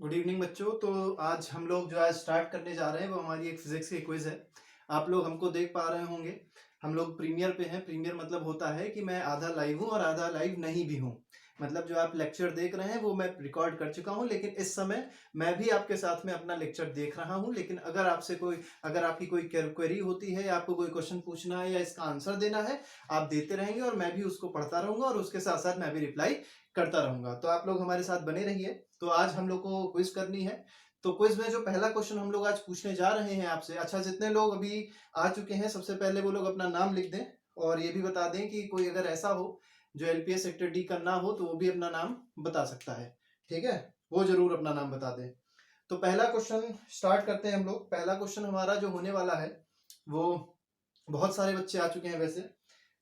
Good evening बच्चों। तो आज हम लोग जो आज स्टार्ट करने जा रहे हैं वो हमारी एक फिजिक्स की क्विज है। आप लोग हमको देख पा रहे होंगे, हम लोग प्रीमियर पे हैं। प्रीमियर मतलब होता है कि मैं आधा लाइव हूँ और आधा लाइव नहीं भी हूँ। मतलब जो आप लेक्चर देख रहे हैं वो मैं रिकॉर्ड कर चुका हूँ, लेकिन इस समय मैं भी आपके साथ में अपना लेक्चर देख रहा हूँ। लेकिन अगर आपकी कोई क्वेरी होती है या आपको कोई क्वेश्चन पूछना है या इसका आंसर देना है, आप देते रहेंगे और मैं भी उसको पढ़ता रहूंगा और उसके साथ साथ मैं भी रिप्लाई करता रहूंगा। तो आप लोग हमारे साथ बने रहिए। तो आज हम लोग को क्विज करनी है। तो क्विज में जो पहला क्वेश्चन हम लोग आज पूछने जा रहे हैं आपसे, अच्छा जितने लोग अभी आ चुके हैं सबसे पहले वो लोग अपना नाम लिख दें और ये भी बता दें कि कोई अगर ऐसा हो जो एलपीएस सेक्टर डी का ना हो तो वो भी अपना नाम बता सकता है। ठीक है, वो जरूर अपना नाम बता दें। तो पहला क्वेश्चन स्टार्ट करते हैं हम लोग। पहला क्वेश्चन हमारा जो होने वाला है वो, बहुत सारे बच्चे आ चुके हैं वैसे।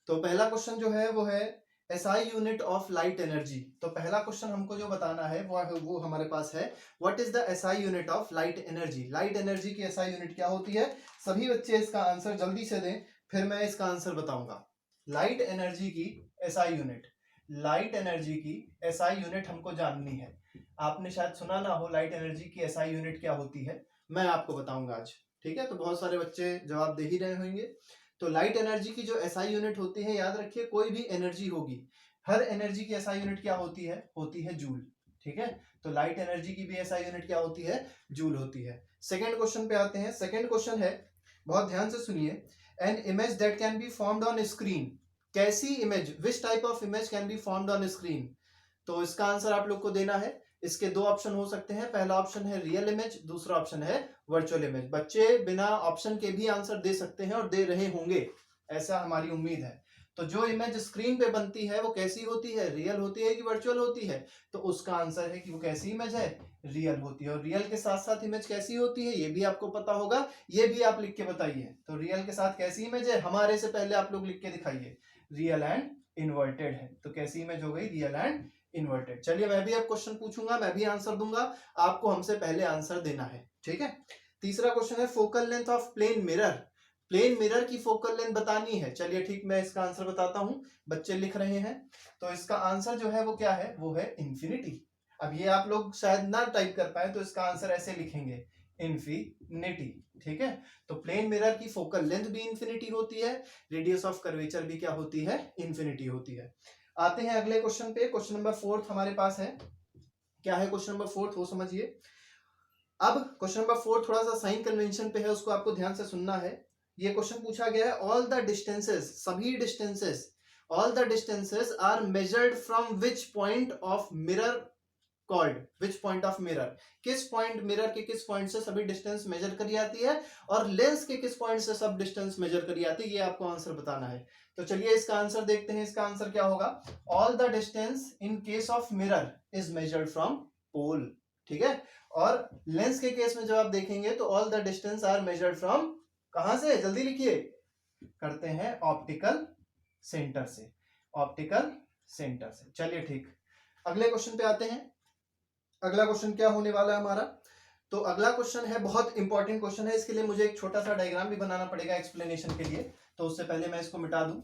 तो पहला क्वेश्चन जो है वो है SI unit of light energy. तो पहला क्वेश्चन हमको जो बताना है वो हमारे पास है, what is the SI unit of light energy. Light energy की एसआई यूनिट क्या होती है? सभी बच्चे इसका आंसर जल्दी से दें, फिर मैं इसका आंसर बताऊंगा। लाइट एनर्जी की एसआई यूनिट, लाइट एनर्जी की एसआई यूनिट हमको जाननी है। आपने शायद सुना ना हो लाइट एनर्जी की एसआई यूनिट क्या होती है, मैं आपको बताऊंगा आज। ठीक है, तो बहुत सारे बच्चे जवाब दे ही रहे होंगे। तो लाइट एनर्जी की जो एसआई यूनिट होती है, याद रखिए कोई भी एनर्जी होगी, हर एनर्जी की एसआई यूनिट क्या होती है? होती है जूल। ठीक है, तो लाइट एनर्जी की भी एसआई यूनिट क्या होती है? जूल होती है। सेकंड क्वेश्चन पे आते हैं। सेकंड क्वेश्चन है, बहुत ध्यान से सुनिए, an image that can be formed on screen. कैसी image, which type of image can be formed on screen? तो इसका आंसर आप लोग को देना है। इसके दो ऑप्शन हो सकते हैं, पहला ऑप्शन है रियल इमेज, दूसरा ऑप्शन है वर्चुअल इमेज। बच्चे बिना ऑप्शन के भी आंसर दे सकते हैं और दे रहे होंगे, ऐसा हमारी उम्मीद है। तो जो इमेज स्क्रीन पे बनती है वो कैसी होती है? रियल होती है कि वर्चुअल होती है? तो उसका आंसर है कि वो कैसी इमेज है? रियल होती है। और रियल के साथ साथ इमेज कैसी होती है ये भी आपको पता होगा, ये भी आप लिख के बताइए। तो रियल के साथ कैसी इमेज है हमारे से पहले आप लोग लिख के दिखाइए, रियल एंड इन्वर्टेड है। तो कैसी इमेज हो गई? Real and inverted. चलिए मैं भी अब क्वेश्चन पूछूंगा, मैं भी आंसर दूंगा, आपको हमसे पहले आंसर देना है। ठीक है, तीसरा क्वेश्चन है focal length of plane mirror. Plane mirror की फोकल लेंथ बतानी है। चलिए ठीक, मैं इसका आंसर बताता हूं, बच्चे लिख रहे हैं। तो इसका आंसर जो है वो क्या है? वो है इंफिनिटी। अब ये आप लोग शायद ना टाइप कर पाए तो इसका आंसर ऐसे लिखेंगे, इंफिनिटी। ठीक है, तो प्लेन मिरर की फोकल लेंथ भी इंफिनिटी होती है, रेडियस ऑफ कर्वेचर भी क्या होती है? इंफिनिटी होती है। आते हैं अगले क्वेश्चन पे। क्वेश्चन नंबर फोर्थ हमारे पास है। क्या है क्वेश्चन नंबर फोर्थ, वो समझिए। अब क्वेश्चन नंबर फोर थोड़ा सा साइन कन्वेंशन पे है, उसको आपको ध्यान से सुनना है। ये क्वेश्चन पूछा गया है, ऑल द डिस्टेंसेस, सभी distances, all the distances are measured from which point of mirror called, which point of mirror, किस पॉइंट, मिरर के किस पॉइंट से सभी डिस्टेंस मेजर करी जाती है और लेंस के किस पॉइंट से सब डिस्टेंस मेजर करी जाती है, ये आपको आंसर बताना है। तो चलिए इसका आंसर देखते हैं। इसका आंसर क्या होगा? All the distance in case of mirror is measured from pole. ठीक है, और लेंस के केस में जब आप देखेंगे तो all the distance are measured from, कहां से? जल्दी लिखिए, करते हैं ऑप्टिकल सेंटर से, ऑप्टिकल सेंटर से। चलिए ठीक, अगले क्वेश्चन पे आते हैं। अगला क्वेश्चन क्या होने वाला है हमारा? तो अगला क्वेश्चन है, बहुत इंपॉर्टेंट क्वेश्चन है, इसके लिए मुझे एक छोटा सा डायग्राम भी बनाना पड़ेगा एक्सप्लेनेशन के लिए, तो उससे पहले मैं इसको मिटा दूं।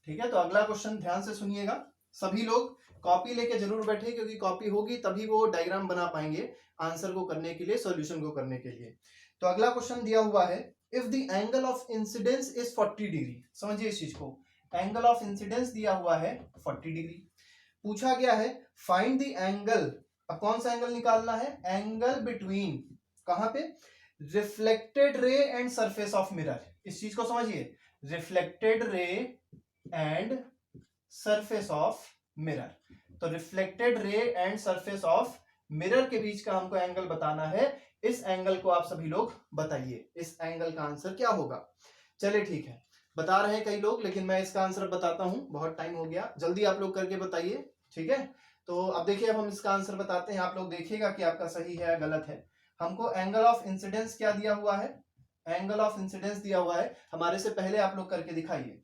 ठीक है, तो अगला क्वेश्चन ध्यान से सुनिएगा। सभी लोग कॉपी लेके जरूर बैठे, क्योंकि कॉपी होगी तभी वो डायग्राम बना पाएंगे आंसर को करने के लिए, सॉल्यूशन को करने के लिए। तो अगला क्वेश्चन दिया हुआ है, if the angle of incidence is 40 degree. समझिए इस चीज को, एंगल ऑफ इंसिडेंस दिया हुआ है 40 डिग्री। पूछा गया है फाइंड द एंगल। अब कौन सा एंगल निकालना है? एंगल बिटवीन, कहां पे? Reflected ray and surface of mirror. इस चीज को समझिए, reflected ray and surface of mirror. तो reflected ray and surface of mirror के बीच का हमको एंगल बताना है। इस एंगल को आप सभी लोग बताइए, इस एंगल का आंसर क्या होगा? चलिए ठीक है, बता रहे हैं कई लोग, लेकिन मैं इसका आंसर बताता हूं, बहुत टाइम हो गया, जल्दी आप लोग करके बताइए। ठीक है, तो अब देखिए, अब हम इसका आंसर बताते हैं, आप लोग देखिएगा कि आपका सही है या गलत है। हमको एंगल ऑफ इंसिडेंस क्या दिया हुआ है? एंगल ऑफ इंसिडेंस दिया हुआ है हमारे से पहले, आप लोग करके दिखाइए।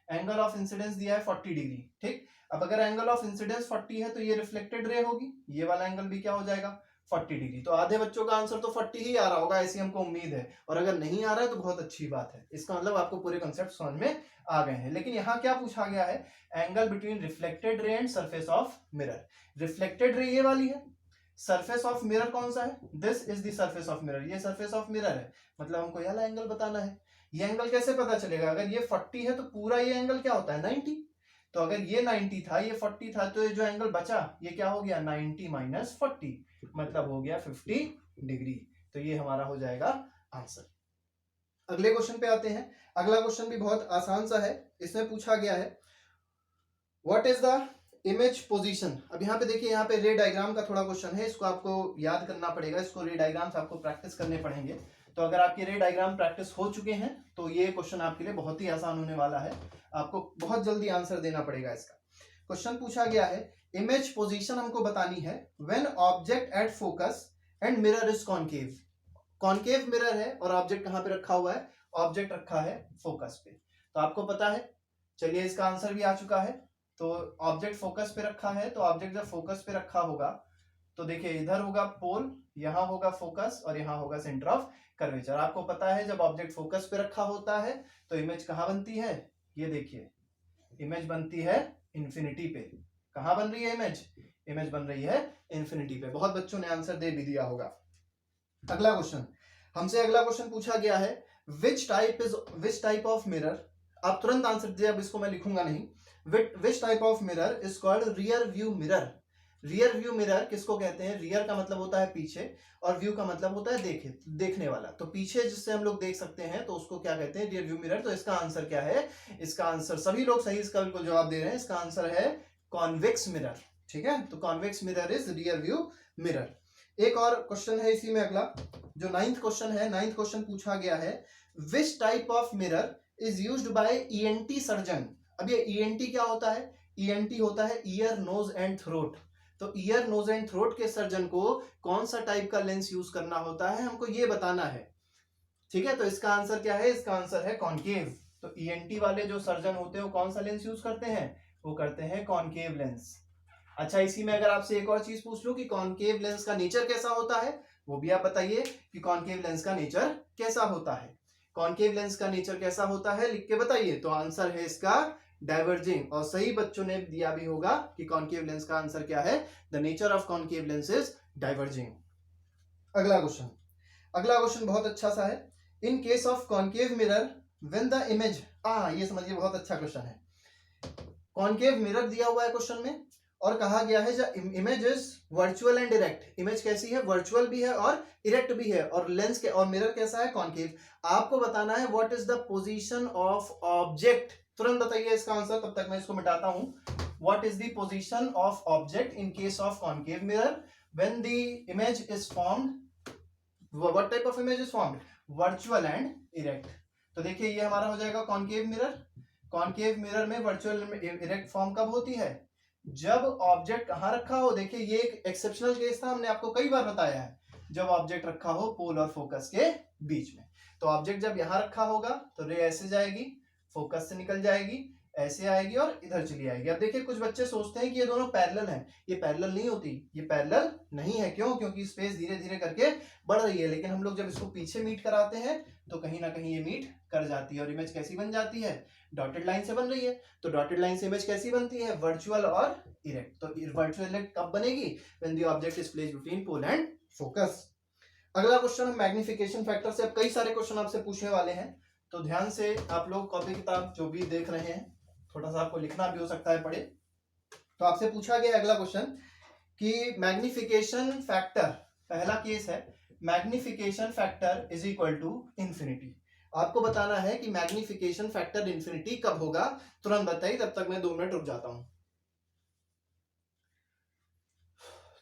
एंगल ऑफ इंसिडेंस दिया है 40 डिग्री। ठीक, अब अगर एंगल ऑफ इंसिडेंस 40 है तो ये रिफ्लेक्टेड रे होगी, ये वाला एंगल भी क्या हो जाएगा? 40 डिग्री। तो आधे बच्चों का आंसर तो 40 ही आ रहा होगा, ऐसी हमको उम्मीद है, और अगर नहीं आ रहा है तो बहुत अच्छी बात है, इसका मतलब आपको पूरे कंसेप्ट समझ में आ गए हैं। लेकिन यहाँ क्या पूछा गया है? Angle between reflected ray and surface of mirror. Reflected ray ये वाली है, सरफेस ऑफ मिरर कौन सा है, this is the surface of mirror, ये सरफेस ऑफ मिरर है, मतलब हमको ये वाला एंगल बताना है। ये एंगल कैसे पता चलेगा, अगर ये 40 है तो पूरा ये एंगल क्या होता है 90, तो अगर ये 90 था ये 40 था तो ये जो एंगल बचा ये क्या हो गया 90 माइनस 40, मतलब हो गया 50 डिग्री। तो ये हमारा हो जाएगा आंसर। अगले क्वेश्चन पे आते हैं। अगला क्वेश्चन भी बहुत आसान सा है। इसमें पूछा गया है what is the image position. अब यहाँ पे देखिए, यहाँ पे रे डायग्राम का थोड़ा क्वेश्चन है, इसको आपको याद करना पड़ेगा, इसको रे डायग्राम से आपको प्रैक्टिस करने पड़ेंगे। तो अगर आपके रे डायग्राम प्रैक्टिस हो चुके हैं तो ये क्वेश्चन आपके लिए बहुत ही आसान होने वाला है, आपको बहुत जल्दी आंसर देना पड़ेगा इसका। क्वेश्चन पूछा गया है इमेज पोजीशन हमको बतानी है when object at focus and mirror is concave. Concave mirror है और ऑब्जेक्ट कहाँ पे रखा हुआ है, ऑब्जेक्ट रखा है फोकस पे। तो आपको पता है, चलिए इसका आंसर भी आ चुका है। तो ऑब्जेक्ट फोकस पे रखा है, तो ऑब्जेक्ट जब फोकस पे रखा होगा तो देखिए इधर होगा पोल, यहाँ होगा फोकस और यहाँ होगा सेंटर ऑफ कर्वेचर। आपको पता है जब ऑब्जेक्ट फोकस पे रखा होता है तो इमेज कहाँ बनती है, ये देखिए इमेज बनती है इंफिनिटी पे। कहाँ बन रही है इमेज, इमेज बन रही है इंफिनिटी पे। बहुत बच्चों ने आंसर दे भी दिया होगा। अगला क्वेश्चन, हमसे अगला क्वेश्चन पूछा गया है विच टाइप ऑफ मिरर। आप तुरंत आंसर दीजिए, अब इसको मैं लिखूंगा नहीं। विच type of mirror is called rear view mirror. Rear view mirror किसको कहते हैं, रियर का मतलब होता है पीछे और व्यू का मतलब होता है देखने वाला। तो पीछे जिससे हम लोग देख सकते हैं तो उसको क्या कहते हैं, रियर व्यू मिरर। तो इसका आंसर क्या है, इसका आंसर सभी लोग सही इसका बिल्कुल जवाब दे रहे हैं, इसका आंसर है कॉन्वेक्स मिरर। ठीक है, तो convex mirror is rear view mirror. एक और क्वेश्चन है इसी में अगला, जो 9th क्वेश्चन है। 9th क्वेश्चन पूछा गया है विच type of mirror is used by ENT surgeon. अब ये ईएनटी क्या होता है, ईएनटी होता है ईयर नोज एंड थ्रोट। तो ईयर नोज एंड थ्रोट के सर्जन को कौन सा टाइप का लेंस यूज करना होता है, हमको ये बताना है। ठीक है, तो इसका आंसर क्या है, इसका आंसर है कॉनकेव। तो ईएनटी वाले जो सर्जन होते हैं वो कौन सा लेंस यूज करते हैं, वो करते हैं कॉनकेव लेंस। अच्छा, इसी में अगर आपसे एक और चीज पूछ लूं कि कॉनकेव लेंस का नेचर कैसा होता है, वो भी आप बताइए कि कॉनकेव लेंस का नेचर कैसा होता है। कॉनकेव लेंस का नेचर कैसा होता है लिख के बताइए। तो आंसर है इसका डाइवर्जिंग, और सही बच्चों ने दिया भी होगा कि कॉनकेव लेंस का आंसर क्या है, the nature of concave lens is diverging. अगला क्वेश्चन, अगला क्वेश्चन बहुत अच्छा सा है। इन case of concave mirror when the image, ये समझिए बहुत अच्छा क्वेश्चन है। कॉनकेव मिरर दिया हुआ है क्वेश्चन में और कहा गया है image is virtual and erect. Image कैसी है, वर्चुअल भी है और इरेक्ट भी है, और लेंस के और मिरर कैसा है, कॉनकेव। आपको बताना है what is the position of object. तुरंत बताइए इसका आंसर, तब तक मैं इसको मिटाता हूं। What is the position of object in case of concave mirror when the image is formed, what type of image is formed, virtual and erect. तो देखिए ये हमारा हो जाएगा कॉनकेव मिरर। कॉनकेव मिरर में वर्चुअल इरेक्ट फॉर्म कब होती है, जब ऑब्जेक्ट कहां रखा हो। देखिए ये एक एक्सेप्शनल केस था, हमने आपको कई बार बताया है, जब ऑब्जेक्ट रखा हो पोल और फोकस के बीच में। तो ऑब्जेक्ट जब यहां रखा होगा तो रे ऐसे जाएगी, फोकस से निकल जाएगी, ऐसे आएगी और इधर चली आएगी। अब देखिए कुछ बच्चे सोचते हैं कि ये दोनों पैरेलल हैं, ये पैरेलल नहीं होती, ये पैरेलल नहीं है। क्यों, क्योंकि स्पेस धीरे धीरे करके बढ़ रही है, लेकिन हम लोग जब इसको पीछे मीट कराते हैं तो कहीं ना कहीं ये मीट कर जाती है और इमेज कैसी बन जाती है, डॉटेड लाइन से बन रही है। तो डॉटेड लाइन से इमेज कैसी बनती है, वर्चुअल और इरेक्ट। तो वर्चुअल इरेक्ट कब बनेगी, when the object is placed between pole and focus. अगला क्वेश्चन मैग्निफिकेशन फैक्टर से। अब कई सारे क्वेश्चन आपसे पूछने वाले हैं, तो ध्यान से आप लोग कॉपी किताब जो भी देख रहे हैं, थोड़ा सा आपको लिखना भी हो सकता है पढ़े। तो आपसे पूछा गया अगला क्वेश्चन कि मैग्निफिकेशन फैक्टर, पहला केस है magnification factor is equal to infinity. आपको बताना है कि मैग्निफिकेशन फैक्टर इंफिनिटी कब होगा। तुरंत बताइए, तब तक मैं 2 मिनट रुक जाता हूं।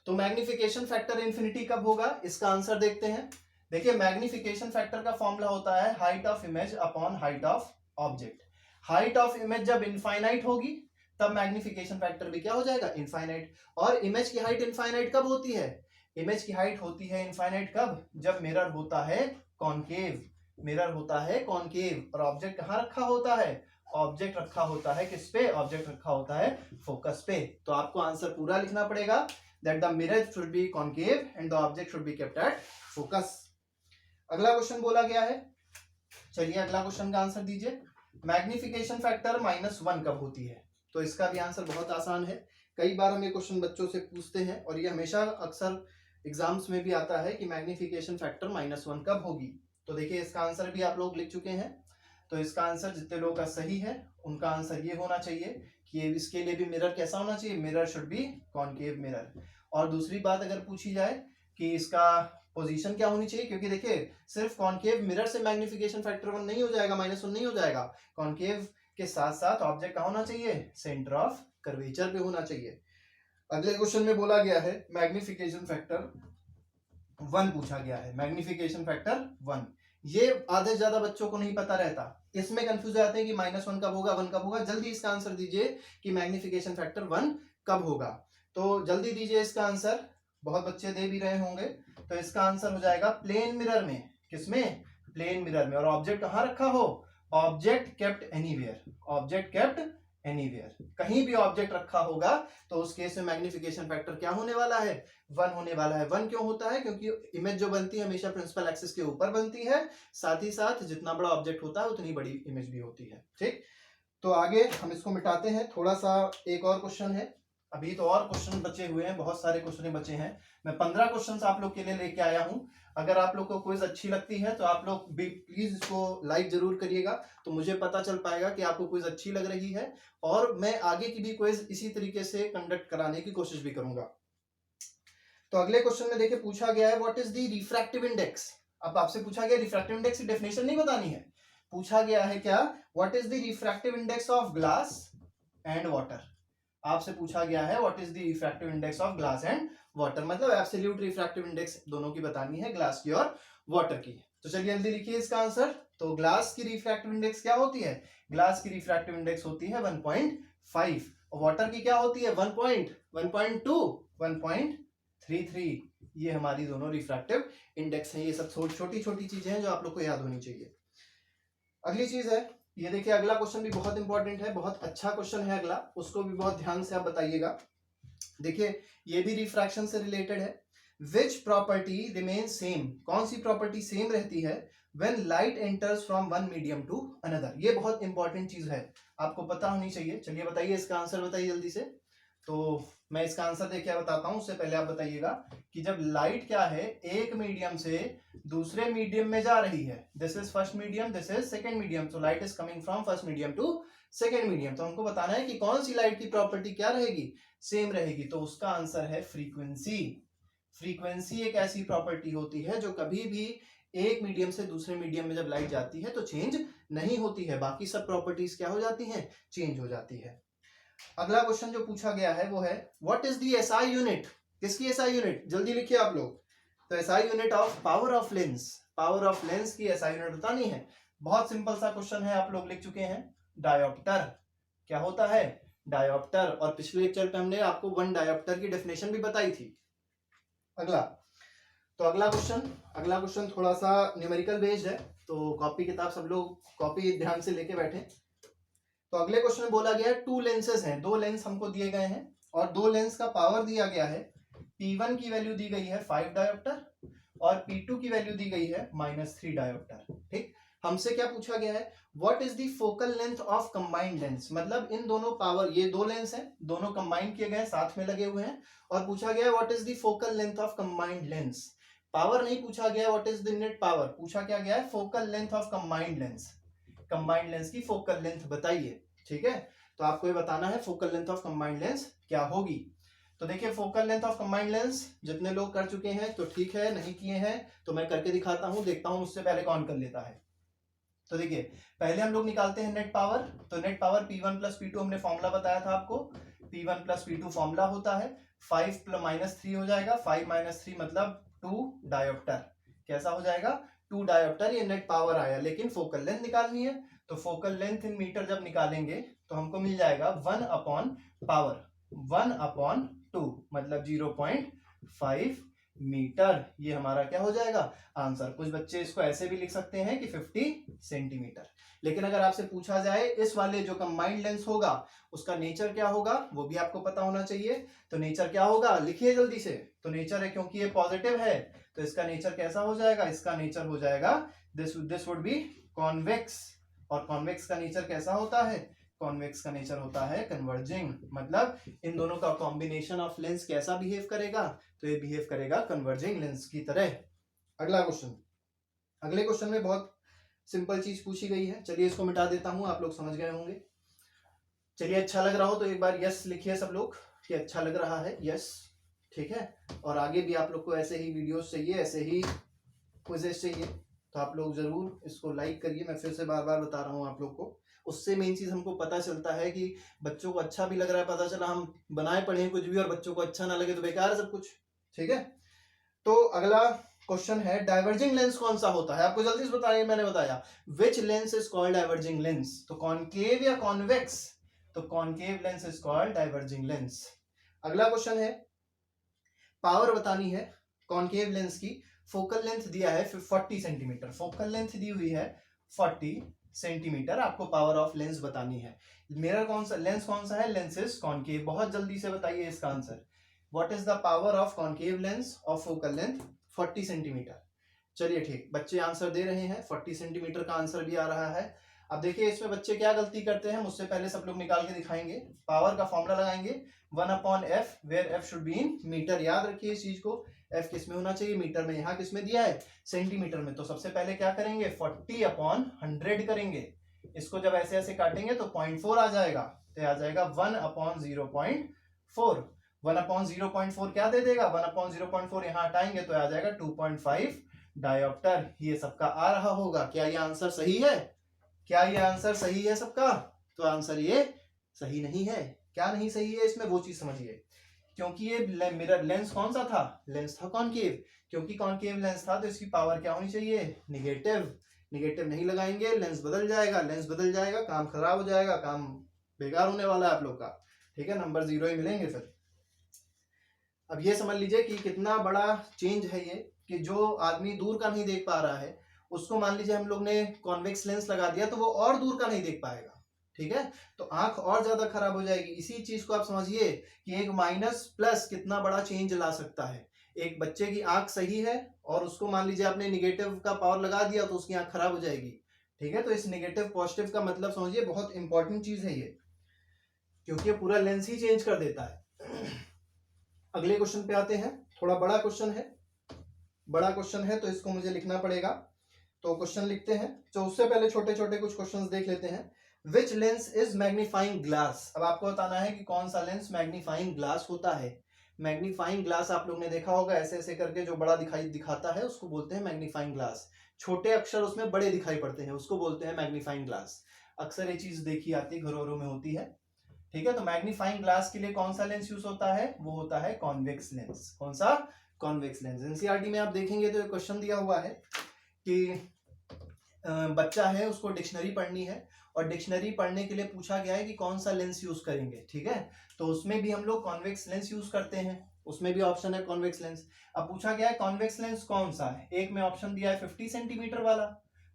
तो मैग्निफिकेशन फैक्टर इंफिनिटी कब होगा, इसका आंसर देखते हैं। देखिए मैग्निफिकेशन फैक्टर का फॉर्मूला होता है height of image upon height of object. Height of image जब इनफाइनाइट होगी तब मैग्निफिकेशन फैक्टर भी क्या हो जाएगा, इनफाइनाइट। और इमेज की हाइट इनफाइनाइट कब होती है, इमेज की हाइट होती है इनफाइनाइट कब, जब मिरर होता है कॉनकेव। मिरर होता है कॉनकेव और ऑब्जेक्ट कहां रखा होता है, ऑब्जेक्ट रखा होता है किस पे, ऑब्जेक्ट रखा होता है फोकस पे। तो आपको आंसर पूरा लिखना पड़ेगा, that the mirror should be concave and the object should be kept at focus। अगला क्वेश्चन बोला गया है, चलिए अगला क्वेश्चन का आंसर दीजिए। मैग्निफिकेशन फैक्टर -1 कब होती है। तो इसका भी आंसर बहुत आसान है, कई बार हम ये क्वेश्चन बच्चों से पूछते हैं और ये हमेशा अक्सर एग्जाम्स में भी आता है कि मैग्निफिकेशन फैक्टर -1 कब होगी। तो देखिए इसका आंसर भी आप लोग लिख चुके हैं। तो इसका आंसर जितने लोगों का सही है उनका आंसर ये होना चाहिए कि इसके लिए भी मिरर कैसा होना चाहिए, mirror should be concave mirror. और दूसरी बात अगर पूछी जाए कि इसका पोजीशन क्या होनी चाहिए, क्योंकि देखिए सिर्फ कॉनकेव मिरर से मैग्निफिकेशन फैक्टर 1 नहीं हो जाएगा, -1 नहीं हो जाएगा। कॉनकेव के साथ साथ ऑब्जेक्ट कहाँ होना चाहिए, सेंटर ऑफ कर्वेचर पे होना चाहिए। अगले क्वेश्चन में बोला गया है मैग्निफिकेशन फैक्टर 1 पूछा गया है, मैग्निफिकेशन फैक्टर 1। ये आधे से ज्यादा बच्चों को नहीं पता रहता, इसमें कंफ्यूज आते हैं कि -1 कब होगा, 1 कब होगा। जल्दी इसका आंसर दीजिए कि मैग्निफिकेशन फैक्टर 1 कब होगा। तो जल्दी दीजिए इसका आंसर, बहुत बच्चे दे भी रहे होंगे। तो इसका आंसर हो जाएगा प्लेन मिरर में। किसमें, प्लेन मिरर में। और ऑब्जेक्ट कहाँ रखा हो, object kept anywhere, object kept anywhere. कहीं भी ऑब्जेक्ट रखा होगा तो उस केस में मैग्निफिकेशन फैक्टर क्या होने वाला है, 1 होने वाला है। 1 क्यों होता है, क्योंकि इमेज जो बनती है हमेशा प्रिंसिपल एक्सिस के ऊपर बनती है, साथ ही साथ जितना बड़ा ऑब्जेक्ट होता है उतनी बड़ी इमेज भी होती है। ठीक, तो आगे हम इसको मिटाते हैं। थोड़ा सा एक और क्वेश्चन है, अभी तो और क्वेश्चन बचे हुए हैं, बहुत सारे क्वेश्चन बचे हैं। मैं 15 क्वेश्चन आप लोग के लिए लेके आया हूं। अगर आप लोग को क्विज अच्छी लगती है तो आप लोग भी प्लीज इसको लाइक जरूर करिएगा, तो मुझे पता चल पाएगा कि आपको क्विज अच्छी लग रही है। और मैं आगे की भी क्विज इसी तरीके से कंडक्ट कराने की कोशिश भी करूंगा। तो अगले क्वेश्चन में देखिए पूछा गया है what is the refractive index. अब आपसे पूछा गया रिफ्रैक्टिव इंडेक्स की डेफिनेशन नहीं बतानी है, पूछा गया है क्या, what is the refractive index of glass and water. आपसे पूछा गया है what is the refractive index of glass and water, मतलब एब्सोल्यूट रिफ्रैक्टिव इंडेक्स दोनों की बतानी है, ग्लास की और वाटर की। तो चलिए जल्दी लिखिए इसका आंसर। तो ग्लास की रिफ्रैक्टिव इंडेक्स क्या होती है, ग्लास की रिफ्रैक्टिव इंडेक्स होती है 1.5, और वाटर की क्या होती है 1.2, 1.33। ये हमारी दोनों रिफ्रैक्टिव इंडेक्स हैं। ये सब छोटी छोटी चीजें हैं जो आप लोग को याद होनी चाहिए। अगली चीज है, ये देखिए अगला क्वेश्चन भी बहुत इंपॉर्टेंट है, बहुत अच्छा क्वेश्चन है अगला, उसको भी बहुत ध्यान से आप बताइएगा। देखिए ये भी रिफ्रैक्शन से रिलेटेड है। विच प्रॉपर्टी रिमेन सेम, कौन सी प्रॉपर्टी सेम रहती है when light enters from one medium to another. ये बहुत इंपॉर्टेंट चीज है, आपको पता होनी चाहिए। चलिए बताइए इसका आंसर, बताइए जल्दी से। तो मैं इसका आंसर देख क्या बताता हूं, उससे पहले आप बताइएगा कि जब लाइट क्या है एक मीडियम से दूसरे मीडियम में जा रही है, this is first medium, this is second medium, so light is coming from first medium to second medium. तो हमको बताना है कि कौन सी लाइट की प्रॉपर्टी क्या रहेगी, सेम रहेगी। तो उसका आंसर है फ्रीक्वेंसी। फ्रीक्वेंसी एक ऐसी प्रॉपर्टी होती है जो कभी भी एक मीडियम से दूसरे मीडियम में जब लाइट जाती है तो चेंज नहीं होती है, बाकी सब प्रॉपर्टीज क्या हो जाती हैं, चेंज हो जाती है। अगला क्वेश्चन जो पूछा गया है वो है what is the SI unit. किसकी एसआई यूनिट, जल्दी लिखिए आप लोग। तो SI unit of power of lens, power of lens की एसआई यूनिट बतानी है। बहुत सिंपल सा क्वेश्चन है, आप लोग लिख चुके हैं। डायोप्टर क्या होता है, डायोप्टर। और पिछले लेक्चर पे हमने आपको 1 डायोप्टर की डेफिनेशन भी बताई थी। अगला, तो अगला क्वेश्चन थोड़ा सा न्यूमेरिकल बेस्ड है, तो कॉपी किताब सब लोग कॉपी ध्यान से लेके बैठे। तो अगले क्वेश्चन में बोला गया है 2 लेंसेज हैं, 2 लेंस हमको दिए गए हैं और 2 लेंस का पावर दिया गया है। P1 की वैल्यू दी गई है 5 डायोप्टर और P2 की वैल्यू दी गई है -3 डायोप्टर। ठीक, हमसे क्या पूछा गया है, what is the focal length of combined lens, मतलब इन दोनों पावर, ये 2 लेंस हैं, दोनों कंबाइन किए गए, साथ में लगे हुए हैं, और पूछा गया है what is the focal length of combined lens. Power नहीं पूछा गया what is the net power, पूछा क्या गया है focal length of combined lens. Combined lens की फोकल लेंथ बताइए। ठीक है, तो आपको ये बताना है focal length of combined lens क्या होगी। तो देखिए focal length of combined lens जितने लोग कर चुके हैं तो ठीक है, नहीं किए हैं तो मैं करके दिखाता हूं, देखता हूं उससे पहले कौन कर लेता है। तो देखिए पहले हम लोग निकालते हैं नेट पावर। तो net power P1 plus P2 हमने फॉर्मूला बताया था आपको, P1 प्लस P2 फॉर्मूला होता है 5 प्लस -3 हो जाएगा, 5 - 3 मतलब 2 डायोप्टर। कैसा हो जाएगा, 2 डायोप्टर, ये नेट पावर आया। लेकिन फोकल लेंथ निकालनी है, तो फोकल लेंथ इन मीटर जब निकालेंगे तो हमको मिल जाएगा 1 अपॉन पावर 1/2 मतलब 0.5 मीटर। ये हमारा क्या हो जाएगा आंसर। कुछ बच्चे इसको ऐसे भी लिख सकते हैं कि 50 सेंटीमीटर। लेकिन अगर आपसे पूछा जाए इस वाले जो कंबाइंड लेंस होगा उसका नेचर क्या होगा, वो भी आपको पता होना चाहिए। तो नेचर क्या होगा, लिखिए जल्दी से। तो नेचर है, क्योंकि ये पॉजिटिव है तो इसका नेचर कैसा हो जाएगा, इसका नेचर हो जाएगा दिस वुड बी कॉन्वेक्स। और कॉन्वेक्स का नेचर कैसा होता है, कॉन्वेक्स का नेचर होता है कन्वर्जिंग, मतलब इन दोनों का कॉम्बिनेशन ऑफ लेंस कैसा बिहेव करेगा, तो ये बिहेव करेगा कन्वर्जिंग लेंस की तरह। अगला क्वेश्चन, अगले क्वेश्चन में बहुत सिंपल चीज पूछी गई है, चलिए इसको मिटा देता हूं, आप लोग समझ गए होंगे। चलिए अच्छा लग रहा हो तो एक बार यस लिखिए सब लोग कि अच्छा लग रहा है, यस, ठीक है। और आगे भी आप लोग को ऐसे ही वीडियोस चाहिए, ऐसे ही क्विज़ेस चाहिए, तो आप लोग जरूर इसको लाइक करिए। मैं फिर से बार बार बता रहा हूँ आप लोग को, उससे मेन चीज हमको पता चलता है कि बच्चों को अच्छा भी लग रहा है, पता चला हम बनाए पढ़े कुछ भी और बच्चों को अच्छा ना लगे तो बेकार है सब कुछ, ठीक है। तो अगला क्वेश्चन है, डाइवर्जिंग लेंस कौन सा होता है, आपको जल्दी से बताइए। मैंने बताया which lens is called diverging lens, तो कॉनकेव या कॉन्वेक्स, तो concave lens is called diverging lens. अगला क्वेश्चन है, पावर बतानी है कॉनकेव लेंस की, फोकल लेंथ दिया है 40 सेंटीमीटर, फोकल लेंथ दी हुई है 40 सेंटीमीटर, आपको पावर ऑफ लेंस बतानी है। मिरर कौन सा, लेंस कौन सा है, लेंस इज कॉनकेव। बहुत जल्दी से बताइए इसका answer, what is the power of concave lens of focal length 40 centimetre. चलिए ठीक, बच्चे आंसर दे रहे हैं, 40 सेंटीमीटर का आंसर भी आ रहा है। अब देखिए इसमें बच्चे क्या गलती करते हैं, मुझसे पहले सब लोग निकाल के दिखाएंगे। पावर का फॉर्मूला लगाएंगे 1/f, where f should be in metre, याद रखिए इस चीज को, f किस में होना चाहिए, मीटर में, यहाँ किस में दिया है, सेंटीमीटर में। तो सबसे पहले क्या करेंगे, 40/100 करेंगे, इसको जब ऐसे ऐसे काटेंगे तो 0.4 आ जाएगा, तो आ जाएगा 1/0.4, 1/0.4 क्या दे देगा, 1/0.4 यहाँ हटाएंगे तो आ जाएगा 2.5 डायोप्टर। ये सबका आ रहा होगा, क्या ये आंसर सही है, क्या ये आंसर सही है सबका, तो आंसर ये सही नहीं है। क्या नहीं सही है इसमें, वो चीज समझिए, क्योंकि ये मिरर लेंस कौन सा था, लेंस था कॉनकेव, क्योंकि कॉनकेव लेंस था तो इसकी पावर क्या होनी चाहिए, निगेटिव। निगेटिव नहीं लगाएंगे, लेंस बदल जाएगा, लेंस बदल जाएगा, काम खराब हो जाएगा, काम बेकार होने वाला है आप लोग का, ठीक है, नंबर 0 ही मिलेंगे फिर। अब ये समझ लीजिए कि कितना बड़ा चेंज है ये, कि जो आदमी दूर का नहीं देख पा रहा है उसको मान लीजिए हम लोग ने कॉन्वेक्स लेंस लगा दिया तो वो और दूर का नहीं देख पाएगा, ठीक है, तो आंख और ज्यादा खराब हो जाएगी। इसी चीज को आप समझिए कि एक माइनस प्लस कितना बड़ा चेंज ला सकता है। एक बच्चे की आंख सही है और उसको मान लीजिए आपने निगेटिव का पावर लगा दिया तो उसकी आंख खराब हो जाएगी, ठीक है। तो इस निगेटिव पॉजिटिव का मतलब समझिए बहुत इंपॉर्टेंट चीज है ये, क्योंकि ये पूरा लेंस ही चेंज कर देता है। अगले क्वेश्चन पे आते हैं, थोड़ा बड़ा क्वेश्चन है, बड़ा क्वेश्चन है तो इसको मुझे लिखना पड़ेगा, तो क्वेश्चन लिखते हैं। तो उससे पहले छोटे छोटे कुछ क्वेश्चंस देख लेते हैं। Which lens is magnifying glass, अब आपको बताना है कि कौन सा लेंस मैग्नीफाइंग ग्लास होता है। मैग्नीफाइंग ग्लास आप लोग ने देखा होगा, ऐसे ऐसे करके जो बड़ा दिखाता है उसको बोलते हैं मैग्नीफाइंग ग्लास, छोटे अक्षर उसमें बड़े दिखाई पड़ते हैं उसको बोलते हैं मैग्नीफाइंग ग्लास। अक्सर ये चीज देखी आती है, घरों में होती है, ठीक है। तो मैग्नीफाइंग ग्लास के लिए कौन सा लेंस यूज होता है, वो होता है कॉन्वेक्स लेंस। कौन सा, कॉन्वेक्स लेंस। एनसीईआरटी में आप देखेंगे तो क्वेश्चन दिया हुआ है कि बच्चा है उसको डिक्शनरी पढ़नी है और डिक्शनरी पढ़ने के लिए पूछा गया है कि कौन सा लेंस यूज करेंगे, ठीक है। तो उसमें भी हम लोग कॉन्वेक्स लेंस यूज करते हैं, उसमें भी ऑप्शन है कॉन्वेक्स लेंस। अब पूछा गया है कॉन्वेक्स लेंस कौन सा है, एक में ऑप्शन दिया है 50 सेंटीमीटर वाला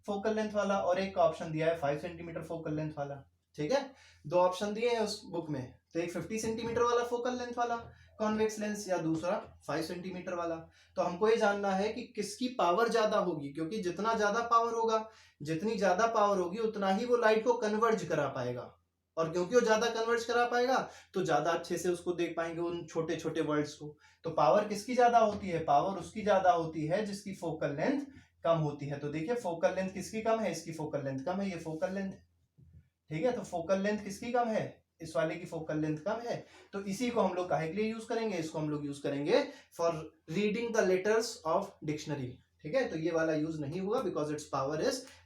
फोकल लेंथ वाला और एक का ऑप्शन दिया है 5 सेंटीमीटर फोकल लेंथ वाला, ठीक है। दो ऑप्शन दिए हैं उस बुक में, तो एक 50 सेंटीमीटर वाला फोकल लेंथ वाला कॉन्वेक्स लेंस या दूसरा 5 सेंटीमीटर वाला। तो हमको ये जानना है कि किसकी पावर ज्यादा होगी, क्योंकि जितना ज्यादा पावर होगा, जितनी ज्यादा पावर होगी उतना ही वो लाइट को कन्वर्ज करा पाएगा, और क्योंकि वो ज्यादा कन्वर्ज करा पाएगा तो ज्यादा अच्छे से उसको देख पाएंगे उन छोटे छोटे वर्ड्स को। तो पावर किसकी ज्यादा होती है, पावर उसकी ज्यादा होती है जिसकी फोकल लेंथ कम होती है। तो देखिए फोकल लेंथ किसकी कम है, इसकी फोकल लेंथ कम है, ये फोकल लेंथ, ठीक है। तो फोकल लेंथ किसकी कम है, इस वाले की फोकल लेंथ कम है। तो इसी को हम लोग काहे के लिए यूज करेंगे, इसको हम लोग यूज करेंगे for reading the letters of dictionary, ठीक है। तो ये वाला यूज नहीं हुआ because it's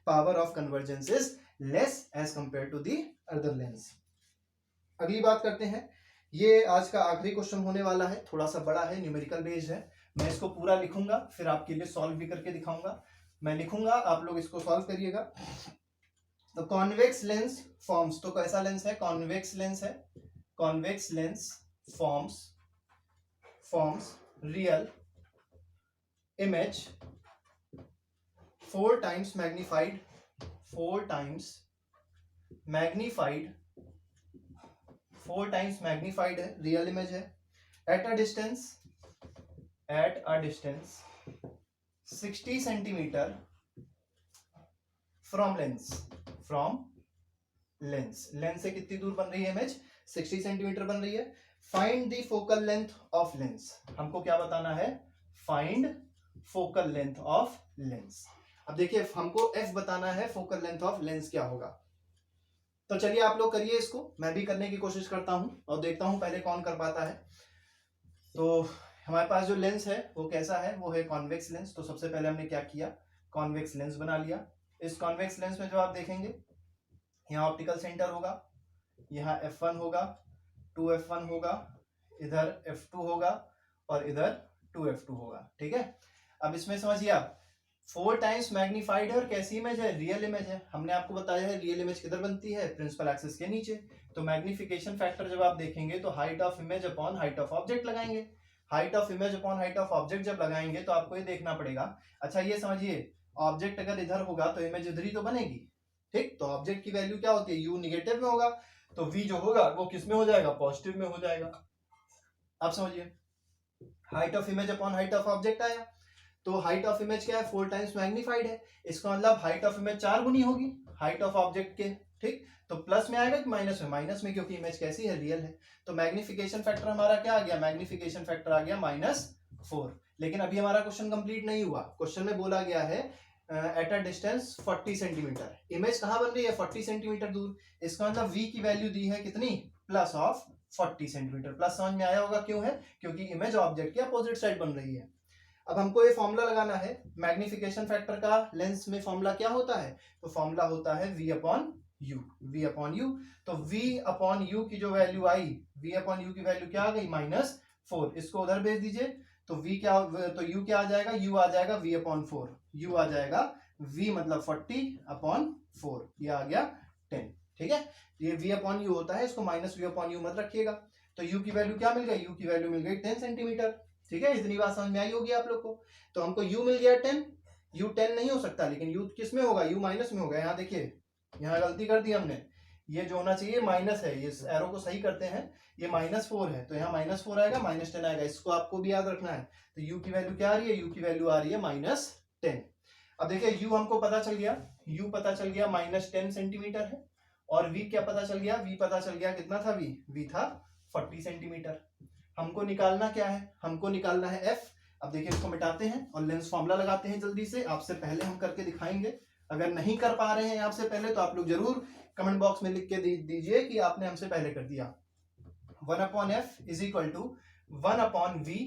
power of convergence is less as compare to the other lens. अगली बात करते हैं, ये आज का आखिरी क्वेश्चन होने वाला है, थोड़ा सा बड़ा है, न्यूमेरिकल बेस्ड है। मैं इसको पूरा लिखूंगा फिर आपके लिए सॉल्व भी करके दिखाऊंगा। मैं लिखूंगा, आप लोग इसको सॉल्व करिएगा। तो कॉन्वेक्स लेंस फॉर्म्स, तो कैसा लेंस है, कॉन्वेक्स लेंस है, convex lens forms real image 4 times magnified, 4 times magnified है, रियल इमेज है, at a distance 60 centimetre from lens. Lens से कितनी दूर बन रही है इमेज? 60 सेंटीमीटर बन रही है। Find the focal length of lens. हमको क्या बताना है? Find focal length of lens. अब देखिए हमको f बताना है, फोकल लेंथ ऑफ लेंस क्या होगा। तो चलिए आप लोग करिए इसको, मैं भी करने की कोशिश करता हूं और देखता हूं पहले कौन कर पाता है। तो हमारे पास जो लेंस है वो कैसा है? वो है कॉन्वेक्स लेंस। तो सबसे पहले हमने क्या किया? कॉन्वेक्स लेंस बना लिया। इस कॉन्वेक्स लेंस में जो आप देखेंगे यहाँ ऑप्टिकल सेंटर होगा, यहाँ f1 होगा, 2f1 होगा, इधर f2 होगा और इधर 2f2 होगा। ठीक है, अब इसमें समझिए आप 4 टाइम्स मैग्नीफाइड है और कैसी इमेज है? रियल इमेज है। हमने आपको बताया है रियल इमेज किधर बनती है? प्रिंसिपल एक्सिस के नीचे। तो मैग्निफिकेशन फैक्टर जब आप देखेंगे तो height of image upon height of object लगाएंगे। Height of image upon height of object जब लगाएंगे तो आपको ये देखना पड़ेगा, अच्छा ये समझिए ऑब्जेक्ट अगर इधर होगा तो इमेज इधर ही तो बनेगी। ठीक, तो ऑब्जेक्ट की वैल्यू क्या होती है? यू निगेटिव में होगा, तो वी जो होगा वो किस में हो जाएगा? पॉजिटिव में हो जाएगा। अब समझिए height of image upon height of object आया, तो हाइट ऑफ इमेज क्या है? 4 टाइम्स मैग्नीफाइड है। इसका मतलब हाइट ऑफ इमेज 4 गुनी होगी हाइट ऑफ ऑब्जेक्ट के। ठीक, तो प्लस में आएगा कि माइनस में? माइनस में, क्योंकि इमेज कैसी है? रियल है। तो मैग्निफिकेशन फैक्टर हमारा क्या आ गया? मैग्निफिकेशन फैक्टर आ गया -4। लेकिन अभी हमारा क्वेश्चन कंप्लीट नहीं हुआ। क्वेश्चन में बोला गया है at a distance 40 centimetre. Image कहाँ बन रही है? 40 सेंटीमीटर दूर। इसका मतलब v की वैल्यू दी है कितनी? Plus of 40 centimetre. प्लस समझ में आया होगा, क्यों है? क्योंकि इमेज ऑब्जेक्ट के अपोजिट साइड बन रही है। अब हमको ये फॉर्मूला लगाना है मैग्निफिकेशन फैक्टर का। लेंस में फॉर्मूला क्या होता है? तो फॉर्मूला होता है v upon you. v upon you, तो v अपॉन यू की जो value I, v upon you की वैल्यू क्या आ गई? -4। इसको उधर भेज दीजिए तो v क्या, तो u क्या आ जाएगा? u आ जाएगा v अपॉन 4। u आ जाएगा v मतलब 40 अपॉन 4, ये आ गया 10। ठीक है, ये v अपॉन यू होता है, इसको -v अपॉन यू मत रखिएगा। तो u की वैल्यू क्या मिल गई? u की वैल्यू मिल गई 10 सेंटीमीटर। ठीक है, इतनी बात समझ में आई होगी आप लोग को। तो हमको u मिल गया 10। u 10 नहीं हो सकता, लेकिन u किस में होगा? u माइनस में होगा। यहाँ देखिए, यहाँ गलती कर दी हमने, ये जो होना चाहिए माइनस है, ये एरो को सही करते हैं, ये -4 है तो यहाँ -4 आएगा, -10 आएगा। इसको आपको भी याद रखना है। तो u की वैल्यू क्या आ रही है? u की वैल्यू आ रही है -10। अब देखिए u हमको पता चल गया, u पता चल गया -10 सेंटीमीटर है। और v क्या पता चल गया? v पता चल गया, कितना था v? v था 40 सेंटीमीटर। हमको निकालना क्या है? हमको निकालना है f। अब देखिए इसको मिटाते हैं और लेंस फॉर्मूला लगाते हैं जल्दी से। आपसे पहले हम करके दिखाएंगे। अगर नहीं कर पा रहे हैं आपसे पहले तो आप लोग जरूर कमेंट बॉक्स में लिख के दीजिए कि आपने हमसे पहले कर दिया। 1 upon F is equal to 1 upon V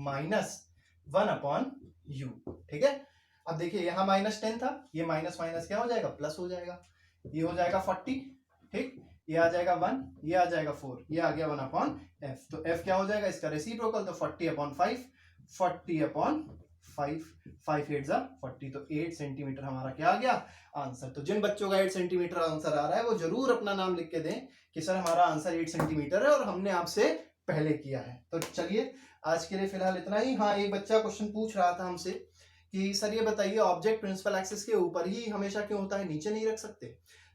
minus 1 upon U. ठीक है, अब देखिए यहाँ -10 था, ये माइनस माइनस क्या हो जाएगा? प्लस हो जाएगा। ये हो जाएगा 40। ठीक, ये आ जाएगा 1, ये आ जाएगा 4, ये आ गया 1 अपॉन एफ। तो एफ क्या हो जाएगा? इसका रेसिप्रोकल, तो 40 अपॉन 5, 40 अपॉन 5, 5 8 जा 40, तो 8 सेंटीमीटर हमारा क्या आ गया? आंसर। तो जिन बच्चों का 8 सेंटीमीटर आंसर आ रहा है वो जरूर अपना नाम लिख के दें कि सर हमारा आंसर 8 सेंटीमीटर है और हमने आपसे पहले किया है। तो चलिए आज के लिए फिलहाल इतना ही। हाँ, एक बच्चा क्वेश्चन पूछ रहा था हमसे कि सर ये बताइए ऑब्जेक्ट प्रिंसिपल एक्सिस के ऊपर ही हमेशा क्यों होता है, नीचे नहीं रख सकते?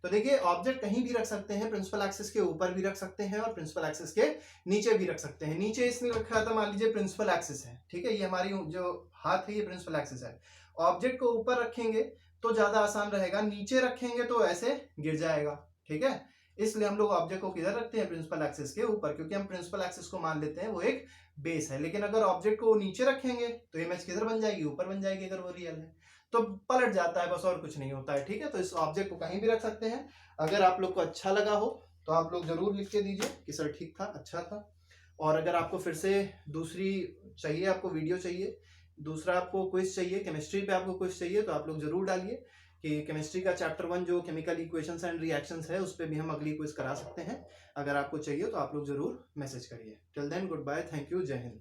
तो देखिए ऑब्जेक्ट कहीं भी रख सकते हैं, प्रिंसिपल एक्सिस के ऊपर भी रख सकते हैं और प्रिंसिपल एक्सिस के नीचे भी रख सकते हैं। नीचे इसलिए रखा था, मान लीजिए प्रिंसिपल एक्सिस है, ठीक है, ये हमारी जो हाथ है ये प्रिंसिपल एक्सिस है। ऑब्जेक्ट को ऊपर रखेंगे तो ज्यादा आसान रहेगा, नीचे रखेंगे तो ऐसे गिर जाएगा। ठीक है, इसलिए हम लोग ऑब्जेक्ट को किधर रखते हैं? प्रिंसिपल एक्सिस के ऊपर, क्योंकि हम प्रिंसिपल एक्सिस को मान लेते हैं वो एक बेस है। लेकिन अगर ऑब्जेक्ट को नीचे रखेंगे तो इमेज किधर बन जाएगी? ऊपर बन जाएगी, अगर वो रियल है तो पलट जाता है, बस और कुछ नहीं होता है। ठीक है, तो इस ऑब्जेक्ट को कहीं भी रख सकते हैं। अगर आप लोग को अच्छा लगा हो तो आप लोग जरूर लिख के दीजिए कि सर ठीक था, अच्छा था। और अगर आपको फिर से दूसरी चाहिए, आपको वीडियो चाहिए, दूसरा आपको क्विज चाहिए, केमिस्ट्री पे आपको क्विज चाहिए, तो आप लोग जरूर डालिए कि केमिस्ट्री का चैप्टर 1 जो केमिकल इक्वेशंस एंड रिएक्शंस है उस पर भी हम अगली क्विज करा सकते हैं। अगर आपको चाहिए तो आप लोग जरूर मैसेज करिए। Till then goodbye, thank you, जय हिंद।